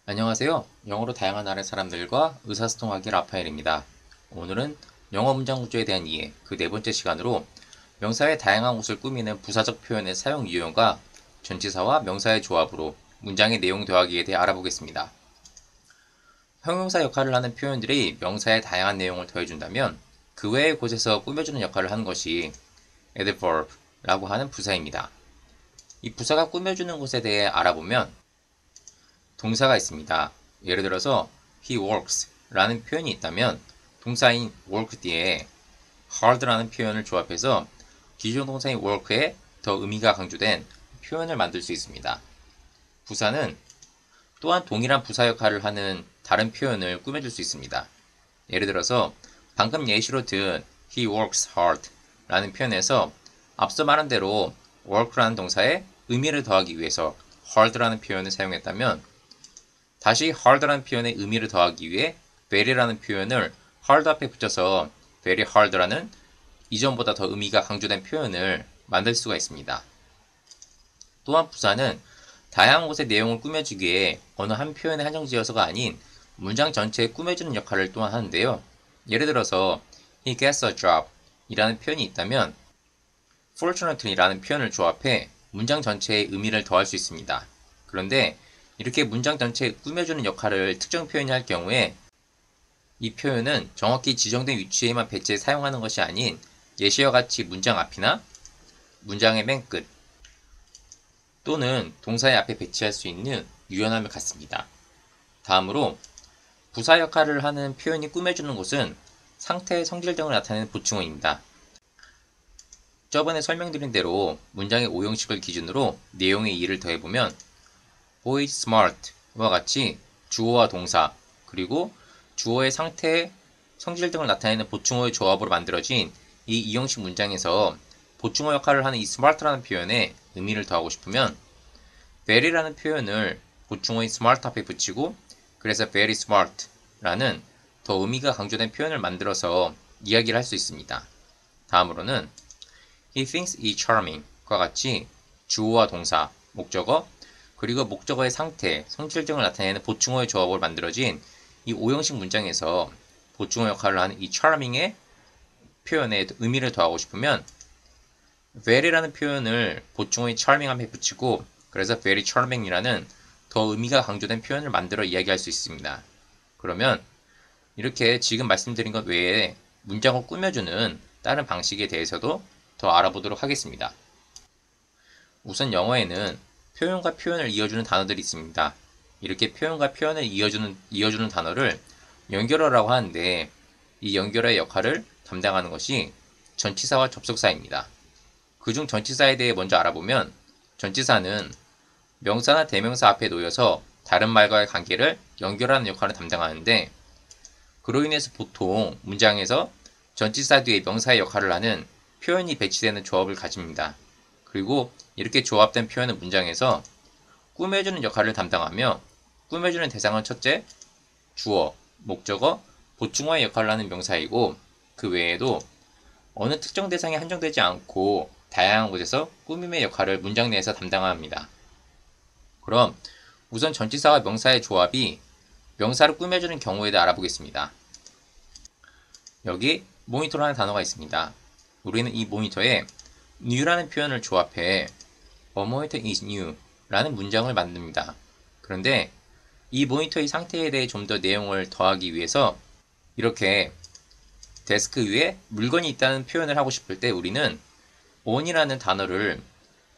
안녕하세요. 영어로 다양한 나라의 사람들과 의사소통하기 라파엘입니다. 오늘은 영어 문장 구조에 대한 이해, 그 네 번째 시간으로 명사의 다양한 곳을 꾸미는 부사적 표현의 사용 유형과 전치사와 명사의 조합으로 문장의 내용 더하기에 대해 알아보겠습니다. 형용사 역할을 하는 표현들이 명사의 다양한 내용을 더해준다면 그 외의 곳에서 꾸며주는 역할을 하는 것이 adverb라고 하는 부사입니다. 이 부사가 꾸며주는 곳에 대해 알아보면 동사가 있습니다. 예를 들어서 he works 라는 표현이 있다면 동사인 work 뒤에 hard라는 표현을 조합해서 기존 동사인 work에 더 의미가 강조된 표현을 만들 수 있습니다. 부사는 또한 동일한 부사 역할을 하는 다른 표현을 꾸며줄 수 있습니다. 예를 들어서 방금 예시로 든 he works hard 라는 표현에서 앞서 말한 대로 work라는 동사에 의미를 더하기 위해서 hard라는 표현을 사용했다면 다시 hard라는 표현에 의미를 더하기 위해 very라는 표현을 hard 앞에 붙여서 very hard라는 이전보다 더 의미가 강조된 표현을 만들 수가 있습니다. 또한 부사는 다양한 곳의 내용을 꾸며주기에 어느 한 표현에 한정지어서가 아닌 문장 전체에 꾸며주는 역할을 또한 하는데요. 예를 들어서 he gets a job 이라는 표현이 있다면 fortunately 라는 표현을 조합해 문장 전체에 의미를 더할 수 있습니다. 그런데 이렇게 문장 전체에 꾸며주는 역할을 특정 표현이 할 경우에 이 표현은 정확히 지정된 위치에만 배치해 사용하는 것이 아닌 예시와 같이 문장 앞이나 문장의 맨 끝 또는 동사의 앞에 배치할 수 있는 유연함을 갖습니다. 다음으로 부사 역할을 하는 표현이 꾸며주는 곳은 상태, 성질 등을 나타내는 보충어입니다. 저번에 설명드린 대로 문장의 5형식을 기준으로 내용의 이해를 더해보면 boy is smart와 같이 주어와 동사 그리고 주어의 상태, 성질 등을 나타내는 보충어의 조합으로 만들어진 이 2형식 문장에서 보충어 역할을 하는 이 smart라는 표현에 의미를 더하고 싶으면 very라는 표현을 보충어인 smart 앞에 붙이고 그래서 very smart라는 더 의미가 강조된 표현을 만들어서 이야기를 할 수 있습니다. 다음으로는 he thinks he charming과 같이 주어와 동사, 목적어, 그리고 목적어의 상태, 성질 등을 나타내는 보충어의 조합으로 만들어진 이 5형식 문장에서 보충어 역할을 하는 이 charming의 표현에 의미를 더하고 싶으면 very라는 표현을 보충어인 charming 앞에 붙이고 그래서 very charming이라는 더 의미가 강조된 표현을 만들어 이야기할 수 있습니다. 그러면 이렇게 지금 말씀드린 것 외에 문장을 꾸며주는 다른 방식에 대해서도 더 알아보도록 하겠습니다. 우선 영어에는 표현과 표현을 이어주는 단어들이 있습니다. 이렇게 표현과 표현을 이어주는 단어를 연결어라고 하는데 이 연결어의 역할을 담당하는 것이 전치사와 접속사입니다. 그중 전치사에 대해 먼저 알아보면 전치사는 명사나 대명사 앞에 놓여서 다른 말과의 관계를 연결하는 역할을 담당하는데 그로 인해서 보통 문장에서 전치사 뒤에 명사의 역할을 하는 표현이 배치되는 조합을 가집니다. 그리고 이렇게 조합된 표현은 문장에서 꾸며주는 역할을 담당하며 꾸며주는 대상은 첫째, 주어, 목적어, 보충어의 역할을 하는 명사이고 그 외에도 어느 특정 대상에 한정되지 않고 다양한 곳에서 꾸밈의 역할을 문장 내에서 담당합니다. 그럼 우선 전치사와 명사의 조합이 명사를 꾸며주는 경우에 대해 알아보겠습니다. 여기 모니터라는 단어가 있습니다. 우리는 이 모니터에 new라는 표현을 조합해 A monitor is new 라는 문장을 만듭니다. 그런데 이 모니터의 상태에 대해 좀 더 내용을 더하기 위해서 이렇게 데스크 위에 물건이 있다는 표현을 하고 싶을 때 우리는 on이라는 단어를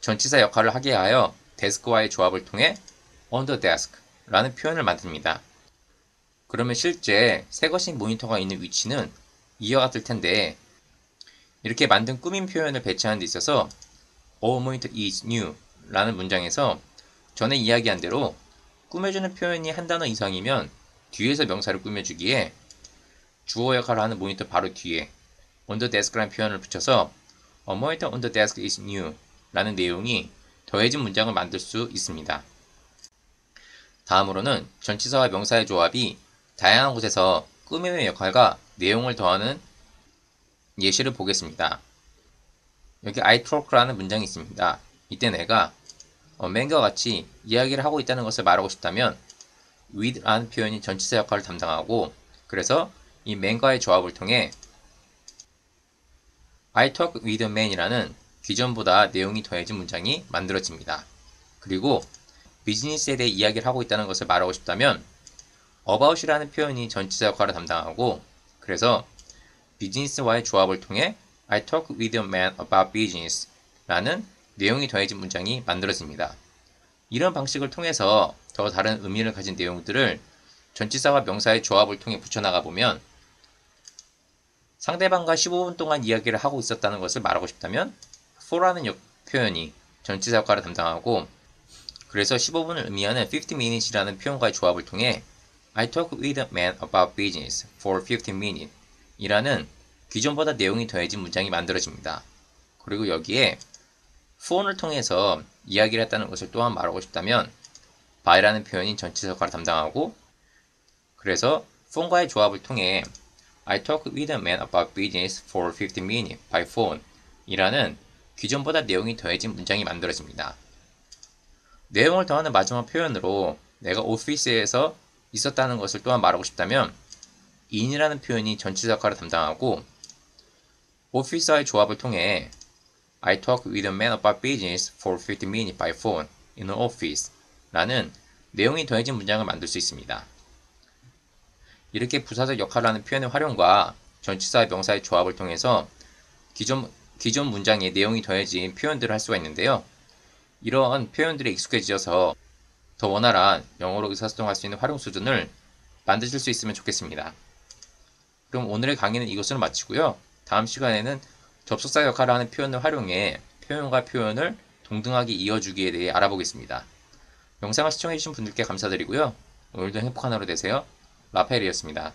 전치사 역할을 하게 하여 데스크와의 조합을 통해 on the desk 라는 표현을 만듭니다. 그러면 실제 새것인 모니터가 있는 위치는 이와 같을 텐데 이렇게 만든 꾸민 표현을 배치하는 데 있어서 All monitor is new 라는 문장에서 전에 이야기한 대로 꾸며주는 표현이 한 단어 이상이면 뒤에서 명사를 꾸며주기에 주어 역할을 하는 모니터 바로 뒤에 on the desk라는 표현을 붙여서 A monitor on the desk is new 라는 내용이 더해진 문장을 만들 수 있습니다. 다음으로는 전치사와 명사의 조합이 다양한 곳에서 꾸밈의 역할과 내용을 더하는 예시를 보겠습니다. 여기 I talk라는 문장이 있습니다. 이때 내가 맨과 같이 이야기를 하고 있다는 것을 말하고 싶다면 with라는 표현이 전치사 역할을 담당하고, 그래서 이 man과의 조합을 통해 I talk with a man이라는 기존보다 내용이 더해진 문장이 만들어집니다. 그리고 비즈니스에 대해 이야기를 하고 있다는 것을 말하고 싶다면 about이라는 표현이 전치사 역할을 담당하고, 그래서 비즈니스와의 조합을 통해 I talk with a man about business 라는 내용이 더해진 문장이 만들어집니다. 이런 방식을 통해서 더 다른 의미를 가진 내용들을 전치사와 명사의 조합을 통해 붙여나가 보면 상대방과 15분 동안 이야기를 하고 있었다는 것을 말하고 싶다면 for라는 표현이 전치사 역할을 담당하고, 그래서 15분을 의미하는 50 minutes이라는 표현과의 조합을 통해 I talk with a man about business for 50 minutes 이라는 기존보다 내용이 더해진 문장이 만들어집니다. 그리고 여기에 phone을 통해서 이야기를 했다는 것을 또한 말하고 싶다면 by라는 표현이 전치사 역할을 담당하고, 그래서 phone과의 조합을 통해 I talk with a man about business for 50 minutes by phone 이라는 기존보다 내용이 더해진 문장이 만들어집니다. 내용을 더하는 마지막 표현으로 내가 오피스에서 있었다는 것을 또한 말하고 싶다면 in이라는 표현이 전치사 역할을 담당하고, 오피스와의 조합을 통해 I talk with a man about business for 50 minutes by phone in an office 라는 내용이 더해진 문장을 만들 수 있습니다. 이렇게 부사적 역할을 하는 표현의 활용과 전치사와 명사의 조합을 통해서 기존 문장에 내용이 더해진 표현들을 할 수가 있는데요. 이러한 표현들에 익숙해지셔서 더 원활한 영어로 의사소통할 수 있는 활용 수준을 만드실 수 있으면 좋겠습니다. 그럼 오늘의 강의는 이것으로 마치고요. 다음 시간에는 접속사 역할을 하는 표현을 활용해 표현과 표현을 동등하게 이어주기에 대해 알아보겠습니다. 영상을 시청해주신 분들께 감사드리고요. 오늘도 행복한 하루 되세요. 라파엘이었습니다.